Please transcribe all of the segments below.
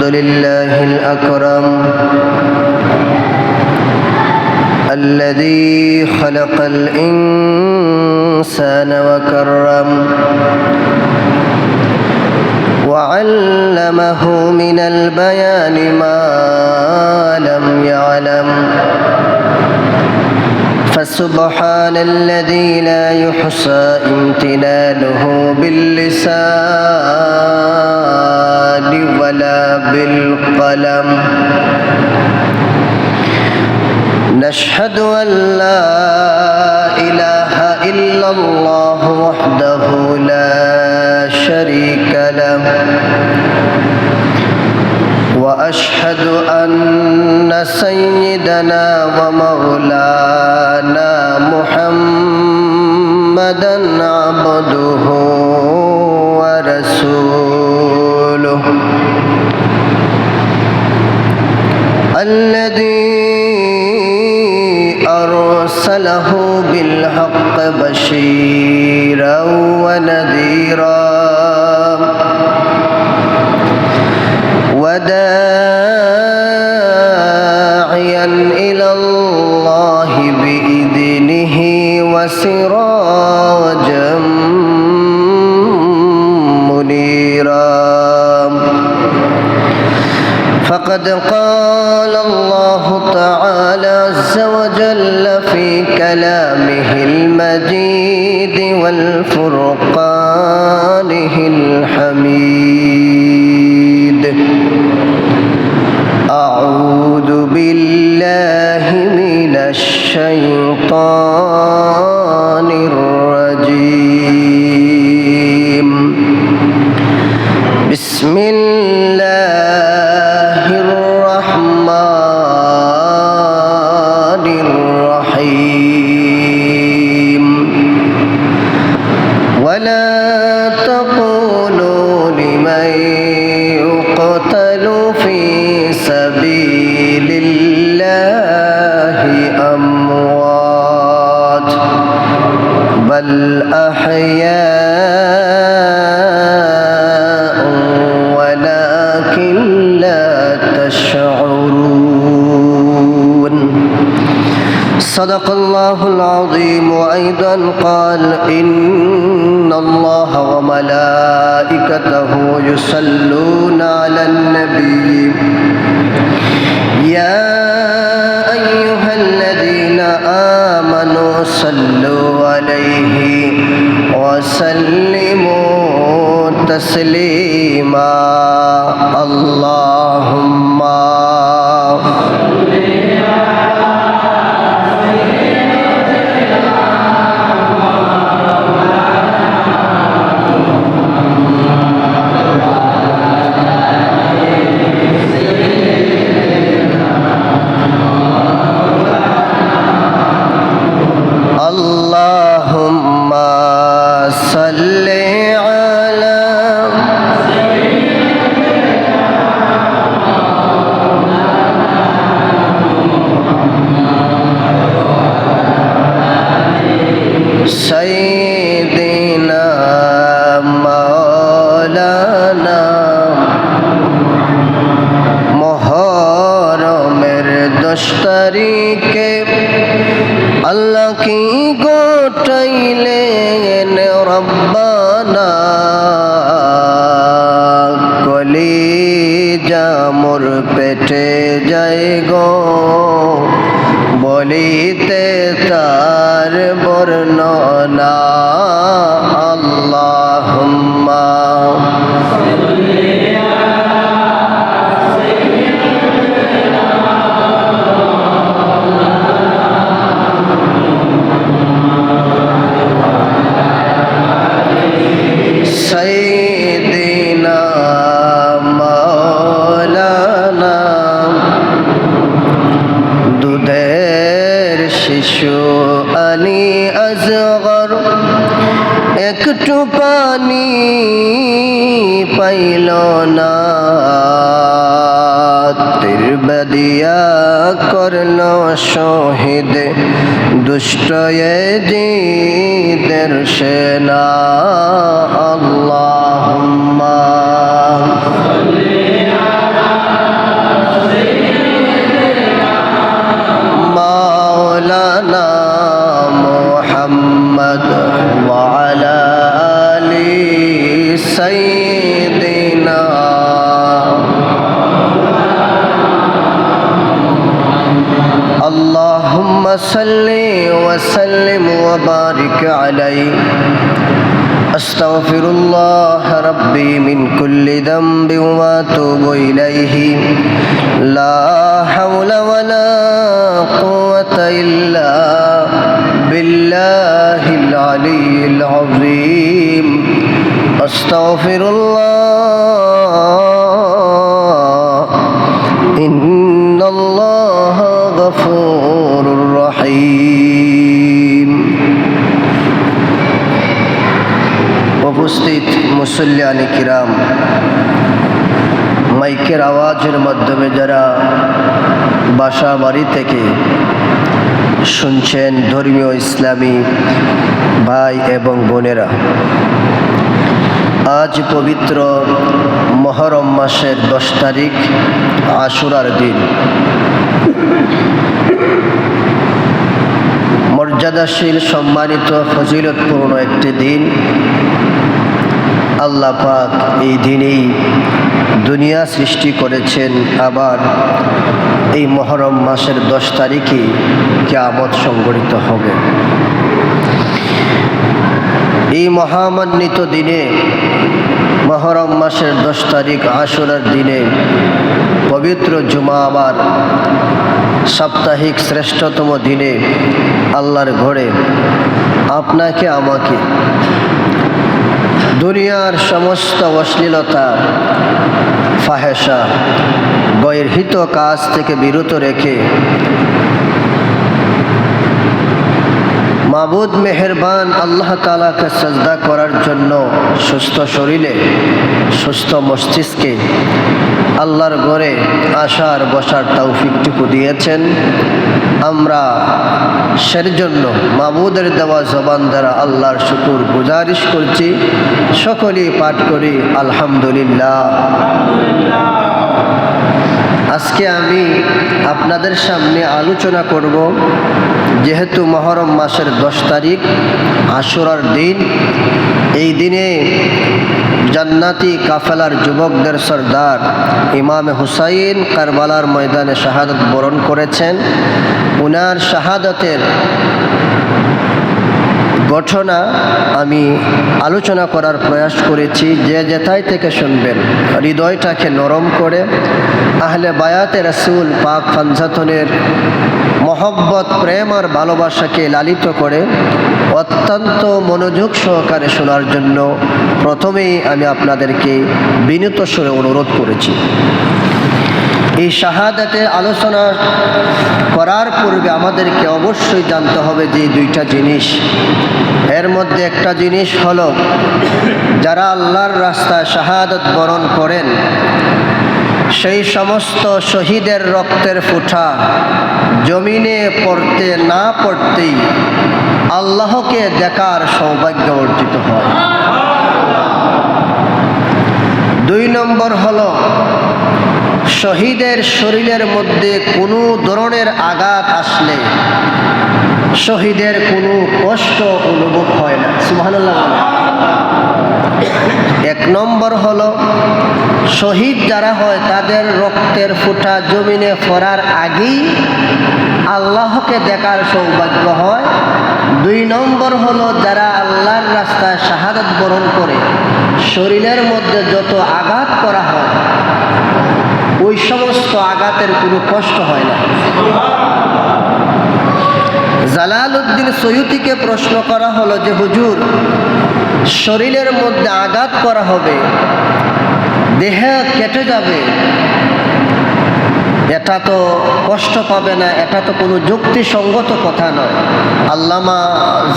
لله الأكرم الذي خلق الإنسان وكرم وعلمه من البيان ما لم يعلم فسبحان الذي لا يحصى امتنانه باللسان ولا بالقلم نشهد أن لا إله إلا الله وحده لا شريك له وأشهد أن سيدنا ومولانا محمدًا عبده ورسوله الذي أرسله بالحق بشيرا ونذيرا وداعيا إلى الله بإذنه وسراجا منيرا فقد قال الله تعالى عز وجل في كلامه المجيد والفرقانه الحميد أعوذ بالله من الشيطان الرجيم بسم الله الرحمن الرحيم ولا تقولوا لمن يقتل في سبيل الله أموات بل أحياء ولكن لا تشعرون صدق الله العظيم وأيضا قال إن الله وملائكته يصلون على النبي يا أيها الذين آمنوا صلوا عليه وسلموا تسليما اللهم صل على سيدنا مولانا মুহররমের 10 তারিখে আল্লাহ কি গোটাইলেন রব্বানা কলিজা মোর পেটে যায় গো বলিতে তার বর্ণনা আল্লাহুম্মা سيدنا مولانا দুধের শিশু আলী আসগর একটু পানি পাইল না তিরবদিয়া করল শহীদ দুষ্ট এজিদের সেনা আল্লাহুম্মা সাল্লি আলা صل وسلم وبارك عليه أستغفر الله ربي من كل ذنب وأتوب إليه لا حول ولا قوة إلا بالله العلي العظيم أستغفر الله إن الله غفور رحيم। উপস্থিত মুসল্লিয়ানে কিরাম, মাইকের আওয়াজের মাধ্যমে যারা বাসা বাড়ি থেকে শুনছেন ধর্মীয় ইসলামী ভাই এবং বোনেরা, আজ পবিত্র মুহররম মাসের 10 তারিখ আশুরার দিন। মর্যাদাশীল, সম্মানিত, ফজিলতপূর্ণ একটি দিন। আল্লাহ পাক এই দিনেই দুনিয়া সৃষ্টি করেছেন, আবার এই মুহররম মাসের 10 তারিখে কিয়ামত সংঘটিত হবে। এই মহামান্বিত দিনে, মুহররম মাসের 10 তারিখ আশুরার দিনে, পবিত্র জুমাবার সাপ্তাহিক শ্রেষ্ঠতম দিনে আল্লাহর ঘরে আপনাকে আমাকে দুনিয়ার সমস্ত অশ্লীলতা, ফাহেশা, বহির্হিত কাজ থেকে বিরত রেখে মাবুদ মেহেরবান আল্লাহ তাআলাকে সাজদা করার জন্য সুস্থ শরীরে, সুস্থ মস্তিষ্কে আল্লাহর ঘরে আসার বসার তৌফিকটুকু দিয়েছেন। আমরা সের জন্য মাবুদের দেওয়া জবান দ্বারা আল্লাহর শুকর গুজারিশ করছি। সকলেই পাঠ করি আলহামদুলিল্লাহ। আজকে আমি আপনাদের সামনে আলোচনা করব, যেহেতু মুহররম মাসের 10 তারিখ আশুরার দিন, এই দিনে জান্নাতি কাফেলার যুবকদের সর্দার ইমাম হুসাইন কারবালার ময়দানে শাহাদত বরণ করেছেন। উনার শাহাদতের ঘটনা আমি আলোচনা করার প্রয়াস করেছি। যে যেথায় থেকে শুনবেন, হৃদয়টাকে নরম করে আহলে বায়াতে রাসূল পাক ফানজাতনের মহব্বত, প্রেম আর ভালোবাসাকে লালিত করে অত্যন্ত মনোযোগ সহকারে শোনার জন্য প্রথমেই আমি আপনাদেরকে বিনীত স্বরে অনুরোধ করেছি। এই শাহাদাতে আলোচনা করার পূর্বে আমাদেরকে অবশ্যই জানতে হবে যে 2টা জিনিস। এর মধ্যে একটা জিনিস হলো, যারা আল্লাহর রাস্তায় শাহাদাত বরণ করেন, সেই সমস্ত শহীদের রক্তের ফোঁটা জমিনে পড়তে না পড়তেই আল্লাহকে দেখার সৌভাগ্য অর্জিত হয়। 2 নম্বর হলো, শহীদের শরীরের মধ্যে কোনো ধরনের আঘাত আসলে শহীদের কোনো কষ্ট অনুভব হয় না। সুবহানাল্লাহ। 1 নম্বর হলো, শহীদ যারা হয় তাদের রক্তের ফোঁটা জমিনে পড়ার আগেই আল্লাহকে দেখার সৌভাগ্য হয়। 2 নম্বর হলো, যারা আল্লাহর রাস্তায় শাহাদাত বরণ করে শরীরের মধ্যে যত আঘাত করা হয়, ওই সমস্ত আঘাতের কোনো কষ্ট হয় না। জালালউদ্দিন সৈয়ুতিকে প্রশ্ন করা হলো যে, হুজুর, শরীরের মধ্যে আঘাত করা হবে, দেহ কেটে যাবে, এটা তো কষ্ট পাবে না, এটা তো কোনো যুক্তিসঙ্গত কথা নয়। আল্লামা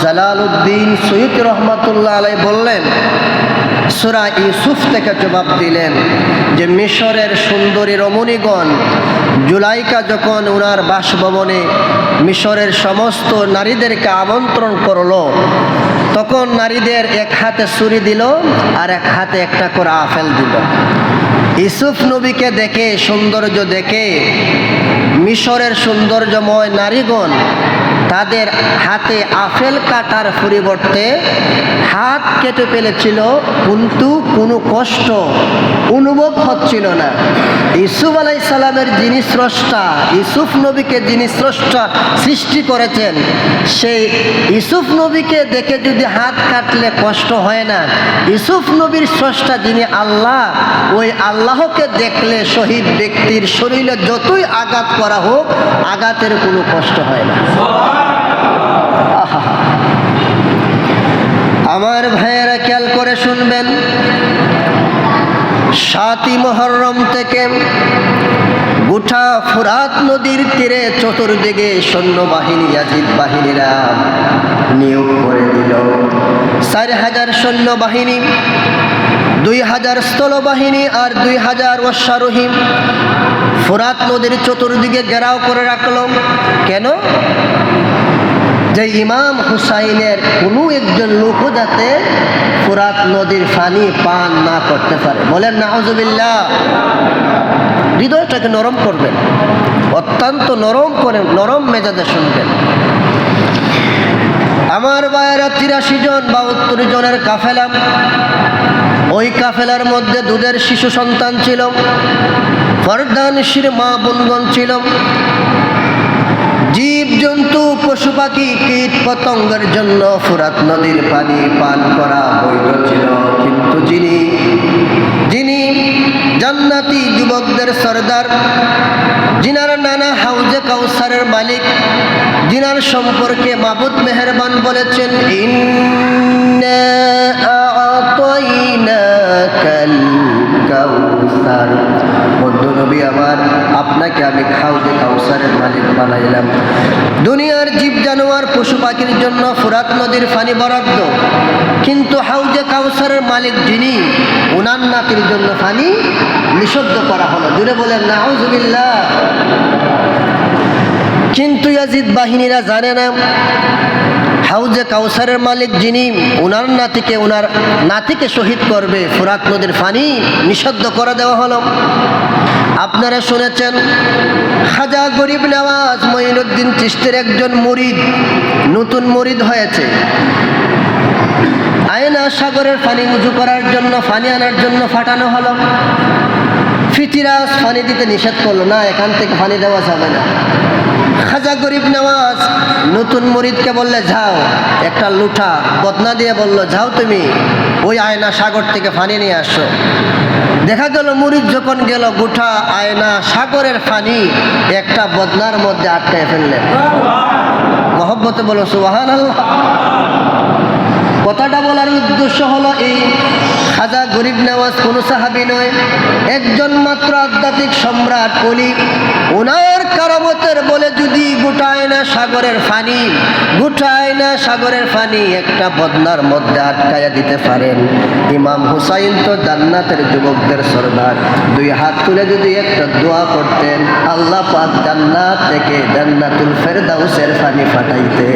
জালালউদ্দিন সৈয়ুতি রহমাতুল্লাহ আলাইহি বললেন, সূরা ইউসুফ থেকে জবাব দিলেন যে, মিশরের সুন্দরী রমণীগণ জুলাইকা যখন ওনার বাসভবনে মিশরের সমস্ত নারীদেরকে আমন্ত্রণ করলো, তখন নারীদের এক হাতে ছুরি দিল আর এক হাতে একটা করে আপেল দিল। ইউসুফ নবীকে দেখে, সৌন্দর্য দেখে মিশরের সৌন্দর্যময় নারীগণ তাদের হাতে আপেল কাটার পরিবর্তে হাত কেটে ফেলেছিল, কিন্তু কোনো কষ্ট অনুভব হচ্ছিল না। ইউসুফ আলাইহিস সালামের যিনি স্রষ্টা, ইউসুফ নবীকে যিনি স্রষ্টা সৃষ্টি করেছেন, সেই ইউসুফ নবীকে দেখে যদি হাত কাটলে কষ্ট হয় না, ইউসুফ নবীর স্রষ্টা যিনি আল্লাহ, ওই আল্লাহকে দেখলে শহীদ ব্যক্তির শরীরে যতই আঘাত করা হোক, আঘাতের কোনো কষ্ট হয় না। আহা, আমার ভাইয়েরা খেয়াল করে শুনবেন, 7ই মুহররম থেকে গোটা ফুরাত নদীর তীরে চতুর্দিকে সৈন্যবাহিনী, ইয়াজিদ বাহিনীরা নিয়োগ করে দিল। 4000 সৈন্যবাহিনী, 2000 স্থলবাহিনী আর 2000 অশ্বারোহী ফুরাত নদীর চতুর্দিকে ঘেরাও করে রাখল। কেন? যে ইমাম হুসাইনের কোনো একজন লোকও যাতে ফুরাত নদীর পানি পান না করতে পারে। বলেন নাউজুবিল্লাহ। হৃদয়টাকে নরম করবেন, অত্যন্ত নরম করে, নরম মেজাজে শুনবেন। আমার ভাইয়েরা 83 জন বা 72 জনের কাফেলা। ওই কাফেলার মধ্যে দুধের শিশু সন্তান ছিল, পর্দানশীল মা বোনগণ ছিল, জীব জন্তু পশু পাখি কীট পতঙ্গের জন্য ফুরাত নদীর পানি পান করা বৈধ ছিল। কিন্তু যিনি জান্নাতি যুবকদের সরদার, যিনার নানা হাউজে কাউসারের মালিক, যিনার সম্পর্কে মাবুদ মেহেরবান বলেছেন, ইন্না আ'তাইনাকাল কাউসার, বন্ধু নবী আমার, আপনাকে আমি হাউজে কাউসারের মালিক বানাইলাম। দুনিয়ার জীব জানোয়ার পশু পাখির জন্য ফুরাত নদীর পানি বরাদ্দ, কিন্তু হাউজে কাউসারের মালিক যিনি, উনার নাতির জন্য পানি নিষিদ্ধ করা হলো। জুড়ে বলেন নাউজুবিল্লাহ। কিন্তু ইয়াজিদ বাহিনীরা জানে না, হাউজে কাউসারের মালিক যিনি, উনার নাতিকে শহীদ করবে, ফুরাত নদীর পানি নিষিদ্ধ করে দেওয়া হলো। আপনারা শুনেছেন, খাজা গরিব নওয়াজ মঈনুদ্দিন চিশতির একজন মুরিদ, নতুন মুরিদ হয়েছে। আয়না সাগরের পানি উজু করার জন্য, পানি আনার জন্য ফাটানো হলো। ফিতিরাজ পানি দিতে নিষেধ করলো, না এখান থেকে পানি দেওয়া যাবে না। খাজা গরিব নওয়াজ নতুন মুরিদকে বললে, যাও, একটা লুঠা বদনা দিয়ে বলল, যাও তুমি ওই আয়না সাগর থেকে পানি নিয়ে আসো। দেখা গেল মুরিদ যখন গেল, গোটা আয়না সাগরের পানি একটা বদনার মধ্যে আটকায় ফেললেন। মহব্বতে বলো সুবহানাল্লাহ। কথাটা বলার উদ্দেশ্য হলো এই, খাজা গরিব নওয়াজ কোনো সাহাবী নয়, একজন মাত্র আধ্যাত্মিক সম্রাট ওলি। ওনার কারামতের বলে যদি গোটায় না সাগরের পানি একটা বদনার মধ্যে আটকায়া দিতে পারেন, ইমাম হুসাইন তো জান্নাতের যুবকদের সরদার, 2 হাত তুলে যদি একটা দোয়া করতেন, আল্লাহ পাক জান্নাত থেকে জান্নাতুল ফেরদাউসের পানি পাঠাইতে।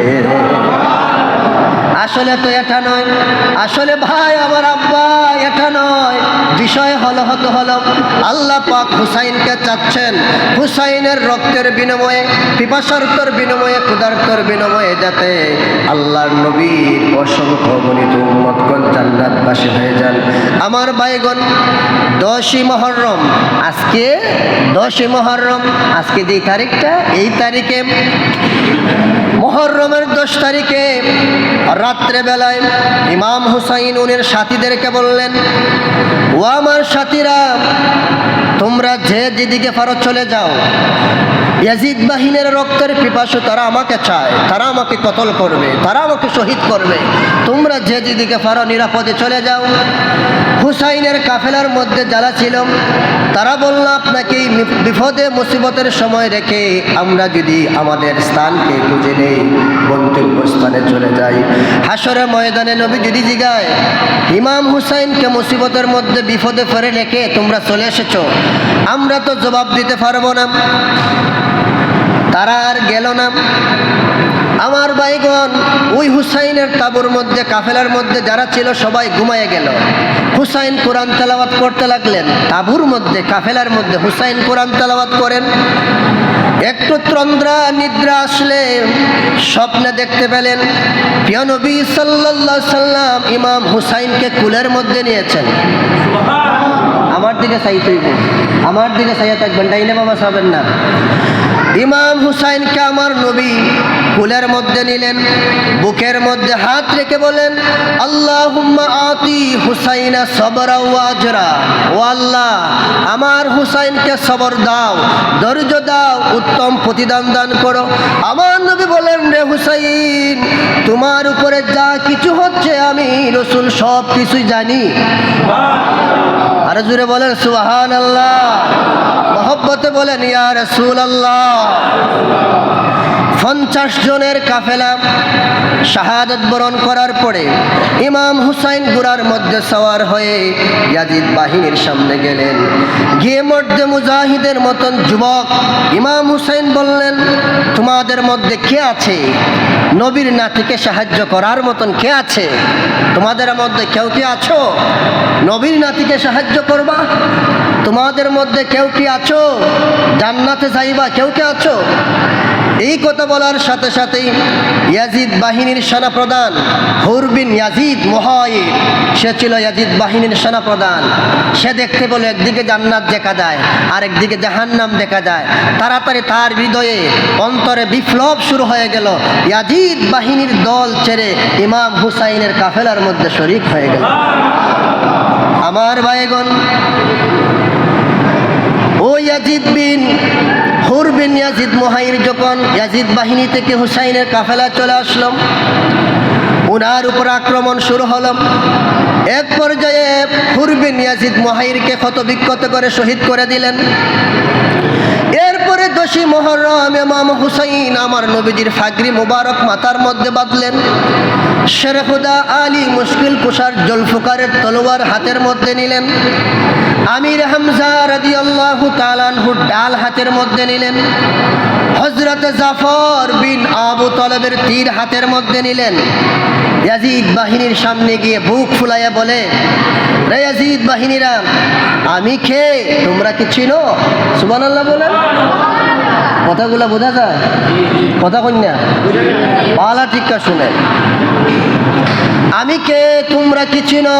আসলে তো এটা নয়, আসলে ভাই আমার আব্বা, এটা নয়। বিষয় হলো আল্লাহ পাক হুসাইনকে চাচ্ছেন, হুসাইনের রক্তের বিনিময়ে, পিপাসার্তর বিনিময়ে, ক্ষুধার্তর বিনিময়ে যাতে আল্লাহর নবীর অসংখ্য গণিত উম্মতগণ জান্নাতবাসী হয়ে যান। আমার ভাইগণ, 10ই মুহররম, আজকে 10ই মুহররম, আজকে যে তারিখটা, এই তারিখে মুহররমের 10 তারিখে রাত্রে বেলায় ইমাম হুসাইন উনির সাথীদেরকে বললেন, ও আমার সাথীরা, তোমরা যেদিকে পারো চলে যাও। ইয়াজিদ বাহিনীর রক্তের পিপাসু, তারা আমাকে চায়, তারা আমাকে কতল করবে, তারা আমাকে শহীদ করবে। তোমরা যেদিকে পারো নিরাপদে চলে যাও। হুসাইনের কাফেলার মধ্যে যারা ছিল, তারা বলল, আপনাকে বিপদে মুসিবতের সময় রেখে আমরা যদি আমাদের স্থানকে খুঁজে নেই, গন্তব্যস্থানে চলে যাই। হাসরের ময়দানে নবী যদি জিগায়, ইমাম হুসাইনকে মুসিবতের মধ্যে বিপদে ফেলে রেখে তোমরা চলে এসেছো, আমরা তো জবাব দিতে পারবো না। তারা আর গেল না। আমার ভাইগণ, ওই হুসাইনের তাবুর মধ্যে, কাফেলার মধ্যে যারা ছিল সবাই ঘুমায়ে গেল। হুসাইন কোরআন তেলাওয়াত করতে লাগলেন তাবুর মধ্যে, কাফেলার মধ্যে হুসাইন কোরআন তেলাওয়াত করেন। একটু তন্দ্রা নিদ্রা আসলে স্বপ্নে দেখতে পেলেন, প্রিয় নবী সাল্লাল্লাহু আলাইহি সাল্লাম ইমাম হুসাইনকে কুলের মধ্যে নিয়েছেন। আমার দিকে চাইতেইব, আমার দিকে চাইয়া থাকবেন, ডাইনে বাবা চাবেন না। ইমাম হুসাইনকে আমার নবী কুলের মধ্যে নিলেন, বুকের মধ্যে হাত রেখে বলেন, আল্লাহুম্মা আতি হুসাইনা সবরা ওয়া আজরা। ও আল্লাহ, আমার হুসাইনকে সবর দাও, ধৈর্য দাও, উত্তম প্রতিদান দান করো। আমার নবী বলেন, রে হুসাইন, তোমার উপরে যা কিছু হচ্ছে আমি রাসূল সব কিছুই জানি। আর জোরে বলেন সুবহানাল্লাহ, মহব্বতে বলেন ইয়া রাসূলুল্লাহ। 50 জনের কাফেলা শাহাদাত বরণ করার পরে ইমাম হুসাইন ঘোড়ার মধ্যে সওয়ার হয়ে ইয়াজিদ বাহিনীর সামনে গেলেন। গিয়ে মধ্যে মুজাহিদের মতন যুবক ইমাম হুসাইন বললেন, তোমাদের মধ্যে কে আছে নবীর নাতিকে সাহায্য করার মতন? কে আছে তোমাদের মধ্যে? কেউ কি আছো নবীর নাতিকে সাহায্য করবা? তোমাদের মধ্যে কেউ কি আছো জান্নাতে যাইবা? কেউ কি আছো? এই কথা বলার সাথে সাথেই ইয়াজিদ বাহিনীর সেনাপ্রধান হুর বিন ইয়াজিদ মুহাইর, সে ছিল ইয়াজিদ বাহিনীর সেনাপ্রধান। সে দেখতে বলে একদিকে জান্নাত দেখা যায় আর একদিকে জাহান্নাম দেখা যায়। তাড়াতাড়ি তার হৃদয়ে অন্তরে বিপ্লব শুরু হয়ে গেল। ইয়াজিদ বাহিনীর দল ছেড়ে ইমাম হুসাইনের কাফেলার মধ্যে শরীক হয়ে গেল। আমার ভাইগণ, ও ইয়াজিদ বিন হুর বিন ইয়াজিদ মুহাইর যখন ইয়াজিদ বাহিনী থেকে হুসাইনের কাফেলা চলে আসলো, উনার উপর আক্রমণ শুরু হলো। এক পর্যায়ে হুর বিন ইয়াজিদ মুহাইরকে ক্ষতবিক্ষত করে শহীদ করে দিলেন। এরপরে 10ই মুহররম ইমাম হুসাইন আমার নবীজির ফাগরি মুবারক মাথার মধ্যে বাঁধলেন। শেরে খুদা আলী মুশকিল কুশার জুলফিকারের তলোয়ার হাতের মধ্যে নিলেন। আমির হামজা রাদিয়াল্লাহু তাআলা আনহু ডাল হাতের মধ্যে নিলেন। হযরত জাফর বিন আবু তালেবের তীর হাতের মধ্যে নিলেন। ইয়াজিদ বাহিনীর সামনে গিয়ে বুক ফুলাইয়া বলে, রে ইয়াজিদ বাহিনীরা, আমি কে তোমরা কি চিনো? সুবহানাল্লাহ বলেন। কথাগুলো বোঝা যায়? কথা কন্যা পালা টিক্কা শুনে, আমি কে তোমরা কি চিনো?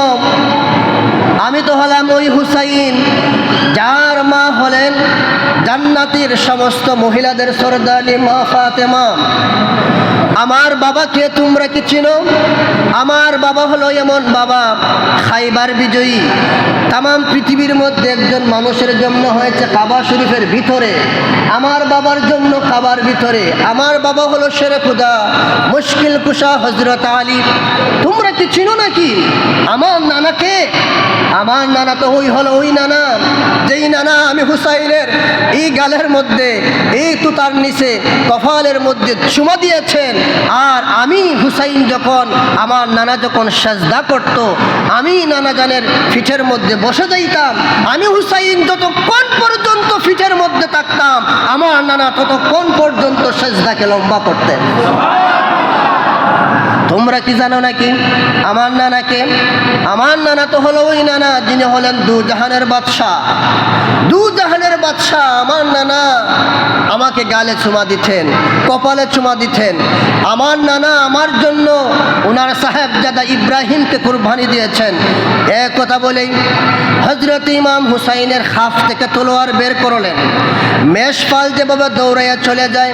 আমি তো হলাম ওই হুসাইন যার মা হলেন জান্নাতের সমস্ত মহিলাদের সরদারনি মা ফাতেমা। আমার বাবাকে তোমরা কি চিনো? আমার বাবা হলো এমন বাবা, খাইবার বিজয়ী। তাম পৃথিবীর মধ্যে একজন মানুষের জন্ম হয়েছে কাবা শরীফের ভিতরে, আমার বাবার জন্য কাবার ভিতরে। আমার বাবা হলো শেরে খুদা মুশকিল কুশা হযরত আলী। তোমরা কি চিনো নাকি আমার নানাকে? আমার নানা তো ওই নানা, যেই নানা আমি হুসাইনের এই গালের মধ্যে, এই তুতার নিচে কপালের মধ্যে চুমা দিয়েছেন। আর আমি হুসাইন যখন আমার নানা যখন সাজদা করত, আমি নানা জানের পিঠের মধ্যে বসে যাইতাম। আমি হুসাইন যতক্ষণ পর্যন্ত পিঠের মধ্যে থাকতাম, আমার নানা ততক্ষণ পর্যন্ত সাজদাকে লম্বা করতেন। তোমরা কি জানো নাকি আমার নানাকে? আমার নানা তো হলো ওই নানা যিনি হলেন দু জাহানের বাদশাহ। দু জাহানের বাদশাহ আমার নানা আমাকে গালে চুমা দিতেন, কপালে চুমা দিতেন। আমার নানা আমার জন্য ওনার সাহেবজাদা ইব্রাহিমকে কুরবানি দিয়েছেন। এক কথা বলেই হযরত ইমাম হুসাইনের খাফ থেকে তলোয়ার বের করলেন। মেষপাল যেভাবে দৌড়াইয়া চলে যায়,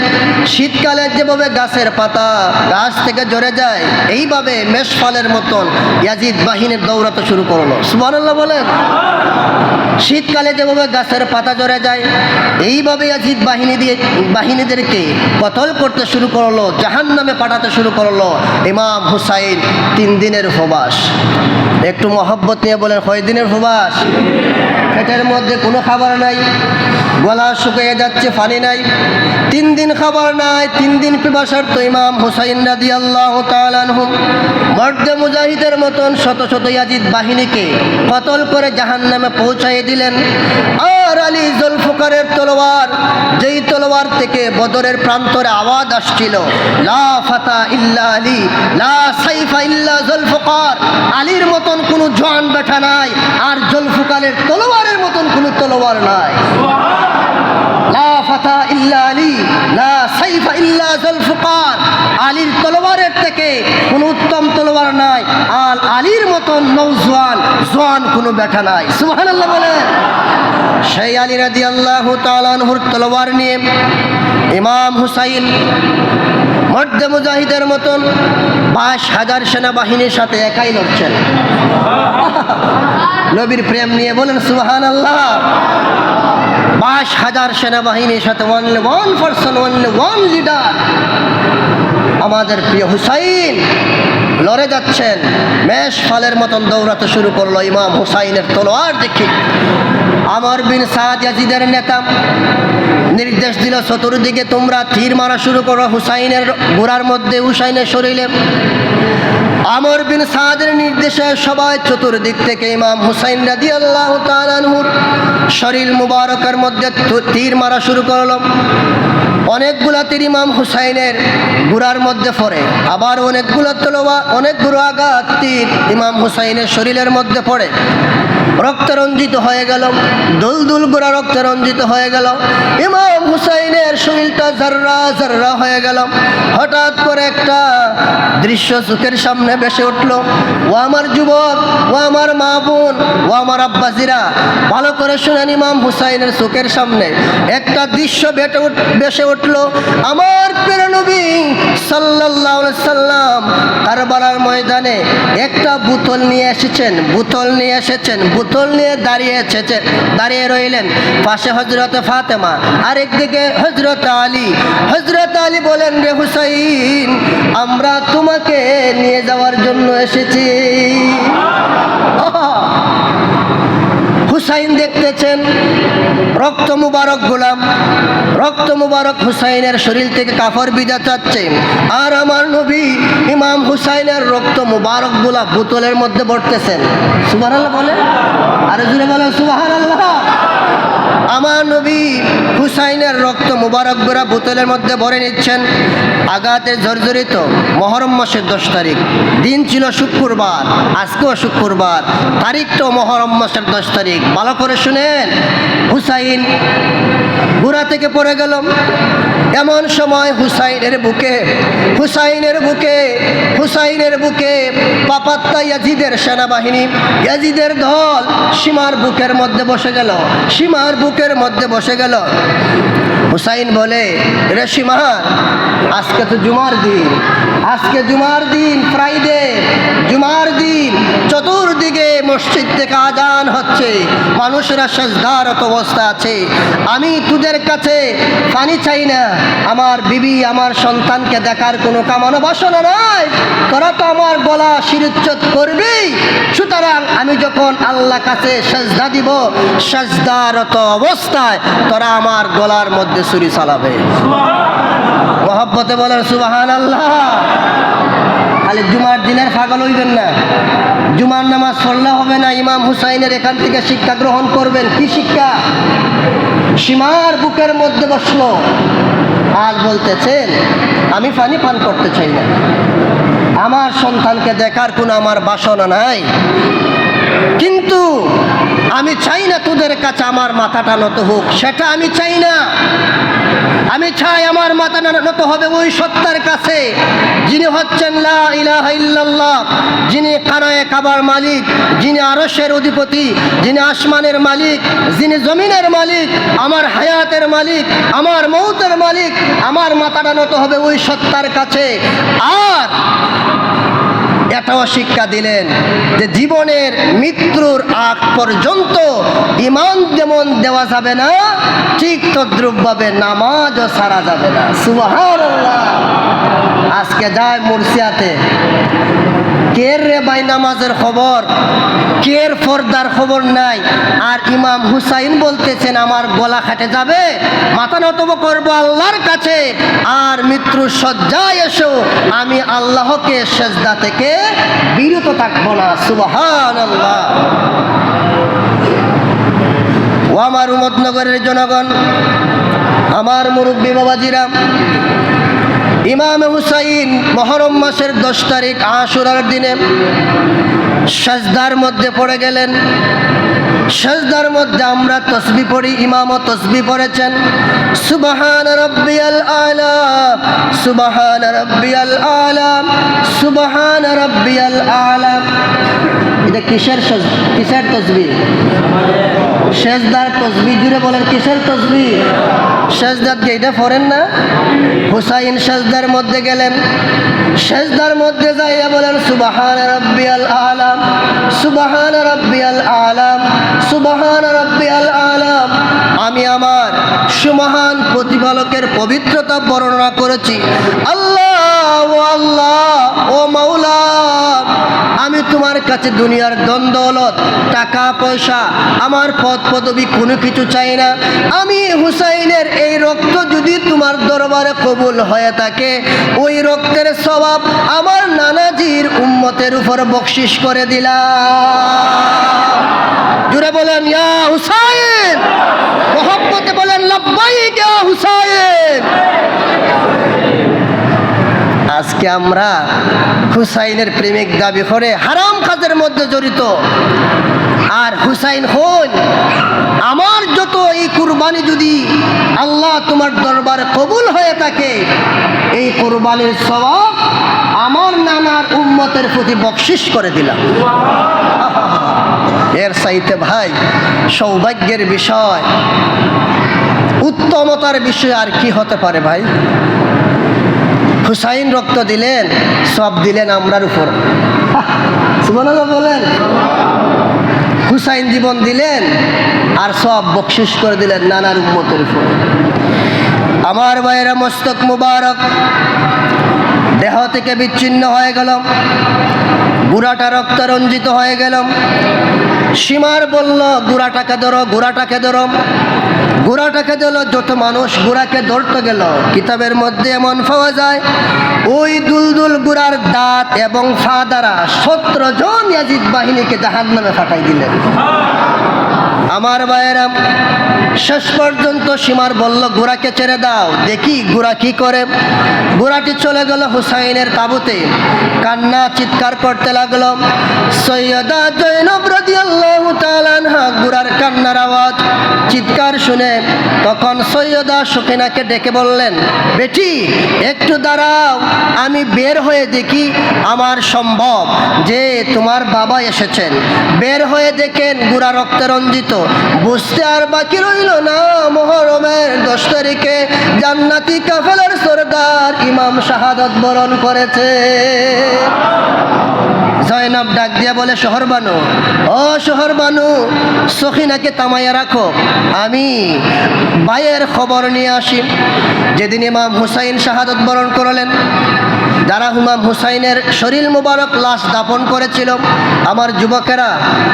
শীতকালে যেভাবে গাছের পাতা গাছ থেকে ঝরে যায়, এইভাবে মেষপালের মতন ইয়াজিদ বাহিনীর দৌড়াতে শুরু করলো। সুবহানাল্লাহ বলেন। শীতকালে যেভাবে গাছের পাতা ঝরে যায়, এইভাবে ইয়াজিদ বাহিনীদেরকে কতল করতে শুরু করলো, জাহান্নামে পাঠাতে শুরু করলো। ইমাম হুসাইন 3 দিনের উপবাস। একটু মহব্বত নিয়ে বলেন, কয় দিনের উপবাস? পেটের মধ্যে কোনো খাবার নাই, গলা শুকিয়ে যাচ্ছে, পানি নাই। 3 দিন খাবার নাই, 3 দিন পিপাসার্ত ইমাম হুসাইন রাদিয়াল্লাহু তাআলা আনহু মর্দে মুজাহিদের মতন শত শত ইয়াজিদ বাহিনীকে কতল করে জাহান্নামে পৌঁছায় দিলেন। আর আলী জুলফিকারের তলোয়ার, যেই তলোয়ার থেকে বদরের প্রান্তরে আওয়াজ আসছিল, লা ফাতা ইল্লা আলী, লা সাইফা ইল্লা জুলফিকার। আলীর মতন কোনো জওয়ান বেটা নাই, আর জুলফিকারের তলোয়ারের মতন কোনো তলোয়ার নাই। লা ফাতা ইল্লা আলী, লা সাইফা ইল্লা জুলফিকার। আলীর তলোয়ারের থেকে কোনো উত্তম তলোয়ার নাই, আর আলীর মতন নওজওয়ান নওজোয়ান কোনো বেটা নাই। সুবহানাল্লাহ বলে। সেই আলী রাদিয়াল্লাহু তাআলা আনহুর তলোয়ার নিয়ে ইমাম হুসাইন মর্দে মুজাহিদের মতন 22,000 সেনাবাহিনীর সাথে একাই লড়ছেন। নবীর প্রেম নিয়ে বলেন সুবহানাল্লাহ। 22,000 সেনাবাহিনীর সাথে only one person, only one leader, আমাদের প্রিয় হুসাইন লড়ে যাচ্ছেন। মেষ ফালের মতন দৌড়াতে শুরু করলো ইমাম হুসাইনের তলোয়ার দেখি। আমর বিন সাদ ইয়াজিদের নেতা নির্দেশ দিল, চতুর্দিকে তোমরা তীর মারা শুরু করো হুসাইনের ঘোড়ার মধ্যে, হুসাইনের শরীরে। আমর বিন সাদের নির্দেশে সবাই চতুর্দিক থেকে ইমাম হুসাইন রাদিয়াল্লাহু তাআলা আনহুর শরীর মুবারকের মধ্যে তীর মারা শুরু করলো। অনেকগুলা তীর ইমাম হুসাইনের ঘোড়ার মধ্যে পড়ে, আবার অনেকগুলো আঘাত তীর ইমাম হুসাইনের শরীরের মধ্যে পড়ে। রক্তে রঞ্জিত হয়ে গেল, দুলদুল গোড়া রক্তে রঞ্জিত হয়ে গেল। ইমাম হুসাইনের শরীরটা জাররা জাররা হয়ে গেল। হঠাৎ করে একটা দৃশ্য চোখের সামনে ভেসে উঠল। ও আমার যুবক, ও আমার মা বোন, ও আমার আব্বাজিরা, ভালো করে শুনেন। ইমাম হুসাইনের চোখের সামনে একটা দৃশ্য ভেসে উঠল। আমার প্রিয় নবী সাল্লাল্লাহু আলাইহি সাল্লাম কারবালার ময়দানে একটা বোতল নিয়ে এসেছেন, বোতল নিয়ে দাঁড়িয়ে রইলেন। পাশে হযরতে ফাতেমা, আরেকদিকে হযরত আলী। হযরত আলী বলেন, রে হুসাইন, আমরা তোমাকে নিয়ে যাওয়ার জন্য এসেছি। হুসাইন দেখতেছেন রক্ত মুবারক হুসাইনের শরীর থেকে কাফড় ভিজা যাচ্ছে। আর আমার নবী ইমাম হুসাইনের রক্ত মুবারক গুলা বোতলের মধ্যে ভরতেছেন। সুবহানাল্লাহ বলেন, আরে জোরে বলেন সুবহানাল্লাহ। আমার নবী হুসাইনের রক্ত মুবারক গুলা বোতলের মধ্যে ভরে নিচ্ছেন। আঘাতে জর্জরিত মহরম মাসের 10 তারিখ, দিন ছিল শুক্রবার, আজকেও শুক্রবার, তারিখটাও মহরম মাসের 10 তারিখ। ভালো করে শুনেন। হুসাইন ঘোড়া থেকে পড়ে গেল। এমন সময় হুসাইনের বুকে পাপাত্তা ইয়াজিদের সেনাবাহিনী, ইয়াজিদের দল সীমার বুকের মধ্যে বসে গেল। হুসাইন বলে, রে সীমা, আজকে তো জুমার দিন, ফ্রাইডে, জুমার দিন। চতুর্দিকে মসজিদ থেকে আজান হচ্ছে, মানুষেরা সেজদারত অবস্থা আছে। আমি তোদের কাছে পানি চাই না, আমার বিবি, আমার সন্তানকে দেখার কোনো কামনা বাসনা নাই। তোরা তো আমার গলা শিরোচ্ছেদ করবি, সুতরাং আমি যখন আল্লাহ কাছে সেজদা দিব, সেজদারত অবস্থায় তোরা আমার গলার মধ্যে ছুরি চালাবে। মহব্বতে বলেন সুবহানাল্লাহ। খালি জুমার দিনের পাগল হইবেন না, জুমার নামাজ পড়লে হবে না। ইমাম হুসাইনের এখান থেকে শিক্ষা গ্রহণ করবেন। কি শিক্ষা? সীমার বুকের মধ্যে বসলো, আর বলতেছেন, আমি পানি পান করতে চাই না, আমার সন্তানকে দেখার কোনো আমার বাসনা নাই, কিন্তু আমি চাই না তোদের কাছে আমার মাথাটা নত হোক, সেটা আমি চাই না। আমি চাই আমার মাথা নত হবে ওই সত্তার কাছে, যিনি হচ্ছেন লা ইলাহা ইল্লাল্লাহ, যিনি খানায়ে কাবার মালিক, যিনি আরশের অধিপতি, যিনি আসমানের মালিক, যিনি জমিনের মালিক, আমার হায়াতের মালিক, আমার মৌতের মালিক। আমার মাথাটা নত হবে ওই সত্তার কাছে। আর এটাও শিক্ষা দিলেন যে জীবনের মৃত্যুর আগ পর্যন্ত ঈমান যেমন দেওয়া যাবে না, ঠিক তদ্রূপভাবে নামাজও ছাড়া যাবে না। সুবহানাল্লাহ। আজকে যায় মুরসিয়াতে, কের রে ভাই নামাজের খবর, কের পর্দার খবর নাই। আর ইমাম হুসাইন বলতেছেন, আমার গলা কেটে যাবে, মাথা নত করব আল্লাহর কাছে, আর মৃত্যুর শয্যায় এসো আমি আল্লাহকে সেজদা থেকে বিরত থাকবো না। সুবহানাল্লাহ। ও আমার উম্মতনগরের জনগণ, আমার মুরব্বী বাবাজিরা, ইমাম হুসাইন মহরম মাসের 10 তারিখ আশুরার দিনে সাজদার মধ্যে পড়ে গেলেন। সাজদার মধ্যে আমরা তসবিহ পড়ি, ইমামও তসবিহ পড়েছেন। সুবহান রাব্বিয়াল আলা, সুবহান রাব্বিয়াল আলা, সুবহান রাব্বিয়াল আলা। এটা কিসের তসবিহ? সেজদার তসবিহ। জুড়ে বলেন কিসের তসবিহ? সেজদাত এটা পড়েন না? হুসাইন সেজদার মধ্যে গেলেন, সেজদার মধ্যে যাইয়া বলেন সুবহান রাব্বিয়াল আলা, সুবহান রাব্বিয়াল আলা, সুবহান রাব্বিয়াল আলা। আমি আমার সুমহান প্রতিপালকের পবিত্রতা বর্ণনা করেছি। আল্লাহ ও আল্লাহ, ও মাওলা, আমি তোমার কাছে দুনিয়ার ধন দৌলত, টাকা পয়সা, আমার পদ পদবী কোনো কিছু চাই না। আমি হুসাইনের এই রক্ত যদি তোমার দরবারে কবুল হয়ে থাকে, ওই রক্তের সওয়াব আমার নানাজির উম্মতের উপর বকশিশ করে দিলাম। জুড়ে বলেন ইয়া হুসাইন, মোহাম্মতে বলেন লাব্বাইক ইয়া হুসাইন। আজকে আমরা হুসাইনের প্রেমিক দাবি করে হারাম কাজের মধ্যে জড়িত। আর হুসাইন হন আমার যত এই কুরবানি যদি আল্লাহ তোমার দরবারে কবুল হয়ে থাকে, এই কুরবানির সওয়াব আমার নানার উম্মতের প্রতি বকশিশ করে দিলাম। এর চাইতে ভাই সৌভাগ্যের বিষয়, উত্তমতার বিষয় আর কি হতে পারে ভাই? হুসাইন রক্ত দিলেন, সব দিলেন আমরার উপর। সুবহানাল্লাহ বলেন। হুসাইন জীবন দিলেন আর সব বকশিশ করে দিলেন নানার উম্মতের উপর। আমার ভাইয়েরা, মস্তক মুবারক দেহ থেকে বিচ্ছিন্ন হয়ে গেল, গুড়াটা রক্ত রঞ্জিত হয়ে গেল। সীমার বলল গুড়াটাকে ধরো, গুড়াটাকে ধরো। গুড়াটাকে দিল, যত মানুষ গুড়াকে ধরতে গেল কিতাবের মধ্যে এমন পাওয়া যায় ওই দুলদুল গুড়ার দাঁত এবং ফা দ্বারা 17 জন ইয়াজিদ বাহিনীকে জাহান্নামে ফাটাই দিলেন। আমার ভাইয়েরা, শেষ পর্যন্ত সীমার বলল ঘোড়াকে ছেড়ে দাও, দেখি ঘোড়া কি করে। ঘোড়াটি চলে গেল হুসাইনের তাঁবুতে, কান্না চিৎকার করতে লাগলো। সৈয়দা জৈনব রাদিয়াল্লাহু তাআলা আনহা ঘোড়ার কান্নার আওয়াজ, চিৎকার শুনে তখন সৈয়দা সকিনাকে ডেকে বললেন, বেটি একটু দাঁড়াও, আমি বের হয়ে দেখি আমার সম্ভব যে তোমার বাবা এসেছেন। বের হয়ে দেখেন ঘোড়া রক্তে রঞ্জিত। বুঝতে আর বাকি রইল না, মুহররমের 10 তারিখে জান্নাতি কাফেলার সরদার ইমাম শাহাদাত বরণ করেছে। জয়নব ডাক দিয়া বলে, শহর বানু, ও শহর বানু, সখিনাকে তামাইয়া রাখো, আমি ভাইয়ের খবর নিয়ে আসি। যেদিন ইমাম হুসাইন শাহাদাত বরণ করলেন, যারা ইমাম হুসাইনের শরীর মুবারক লাশ দাফন করেছিল, আমার যুবকেরা,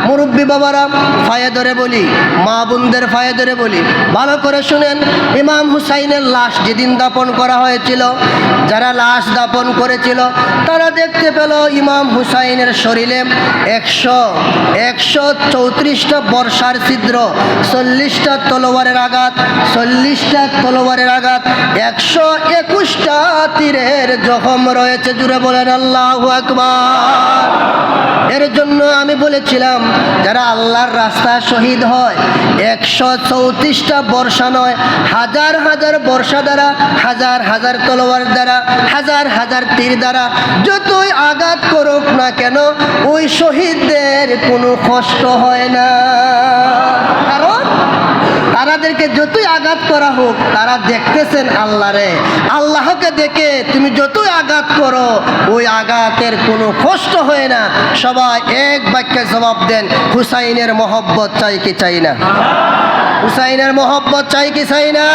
মুরব্বী বাবারা, ফায়ে ধরে বলি, মা বোনদের ফায়ে ধরে বলি, ভালো করে শুনেন। ইমাম হুসাইনের লাশ যেদিন দাফন করা হয়েছিল, যারা লাশ দাফন করেছিল তারা দেখতে পেল ইমাম হুসাইনের শরীরে 134টা বর্ষার ছিদ্র, 40টা তলোয়ারের আঘাত, 40টা তলোয়ারের আঘাত, 121টা তীরের জখম রয়েছে। জুড়ে বলেন আল্লাহু আকবার। এর জন্য আমি বলেছিলাম, যারা আল্লাহর রাস্তায় শহীদ হয় 134টা বর্ষা নয়, হাজার হাজার বর্ষা দ্বারা, হাজার হাজার তলোয়ার দ্বারা, হাজার হাজার তীর দ্বারা যতই আঘাত করুক না কেন, ওই শহীদদের কোনো কষ্ট হয় না। কারণ তাদেরকে যতই আঘাত করা হোক, তারা দেখতেছেন আল্লাহরে। আল্লাহকে দেখে তুমি যতই আঘাত করো, ওই আঘাতের কোনো কষ্ট হয় না। সবাই এক বাক্যে জবাব দেন, হুসাইনের মহব্বত চাই কি চাই না? হুসাইনের মহব্বত চাই কি চাই না?